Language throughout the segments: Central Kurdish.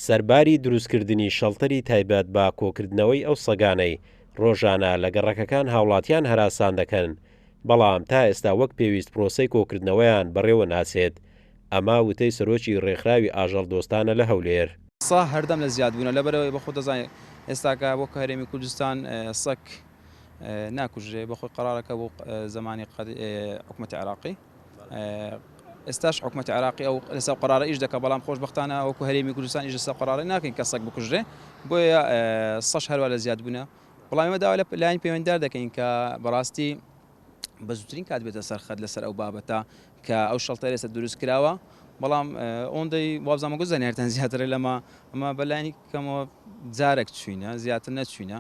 سەرباری دروستکردنی شەڵتەری تایبەت بە کۆکردنەوەی ئەو سەگانەی ڕۆژانە لە گەڕەکەکان هاوڵاتیان هەراسان دەکەن، بەڵام تا ئێستا وەک پێویست پرۆسەی کۆکردنەوەیان بەڕێوە ناچێت. ئەمە وتەی سەرۆکی ڕێکخراوی ئاژەڵ دۆستانە لە هەولێر. سا هەردەم لە زیادبوونە لەبەرەوەی بەخۆ دەزانێت ئێستاکە بۆ هەرێمی کوردستان سەگ ناکوژێ بەخۆی قەرارەکە بۆ زمانی حکوومەتی عێراقی. ئێستاش حکوومەتی عێراقی ئەو لەسەر قەرارە ئیش دەکات، بەڵام خۆشبەختانە وەکو هەرێمی کوردستان ئیش لەسەر قەرارە ناکەین کە سەگ بکوژرێ، بۆیە سەش هەروە لە زیادبوونە. بەڵام ئێمە داوا لایەن پەیوەندیدار دەکەین کە بەڕاستی بە زووترین کات بێتە سەرخەت لەسەر ئەو بابەتە کە ئەو شەڵتەرە ئێستا دروست کراوە، بەڵام ئەوەندەی وابزانمە گوزانیارتان زیاترە لەمە، ئەمە بەلایانی کەمەوە جارێک چوینە زیاتر نەچوینە.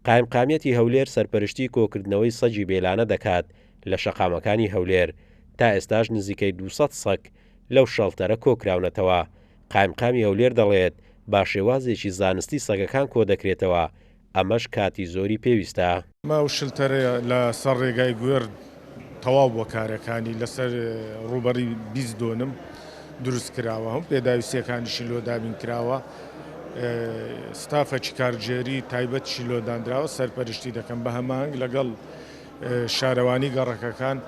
قایمقامیەتی هەولێر سەرپەرشتی کۆکردنەوەی سەگی بێلانە دەکات لە شەقامەکانی هەولێر. تا ئێستاش نزیکەی 200 سەگ لەو شەڵتەرە کۆکراونەتەوە. قایمقامی هەولێر دەڵێت با شێوازێکی زانستی سەگەکان کۆ دەکرێتەوە، ئەمەش کاتی زۆری پێویستە. ئەمە و شلتەرە لە سەر ڕێگای گوێر تەواو بۆ کارەکانی لەسەر ڕوبەری 20 دۆنم دروست کراوە، هەم پێداویستیەکانیشی لۆدابین کراوە، ستافەکی کارژێری تایبەتشی لۆدانراوە سەرپەرشتی دەکەم بە هەمانگ لەگەڵ شارەوانی گەڕەکەکان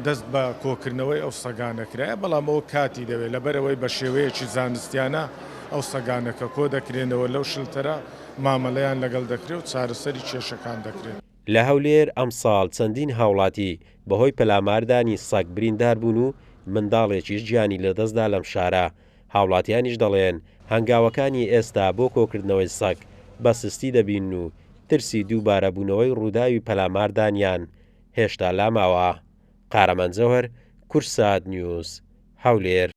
دەست بە کۆکردنەوەی ئەو سەگانەکرایە، بەڵام ئەوە کاتی دەوێت لەبەرەوەی بە شێوەیەکی زانستیانە ئەو سەگانەکە کۆ دەکرێنەوە لەو شلتەرە مامەلەیان لەگەڵ دەکرێت و چارەسەری کێشەکان دەکرێت. لە هەولێر ئەم ساڵ چەندین هاوڵاتی بەهۆی پەلاماردانی سەگ بریندار بوون و منداڵێکیش گیانی لەدەستدا لەم شارە. هاوڵاتیانیش دەڵێن هەنگاوەکانی ئێستا بۆ کۆکردنەوەی سەگ بە سستی دەبین و ترسی دووبارە بوونەوەی ڕووداوی پەلاماردانیان هێشتا لاماوە. قارەمەند جەوهەر، کورسات نیوز، هەولێر.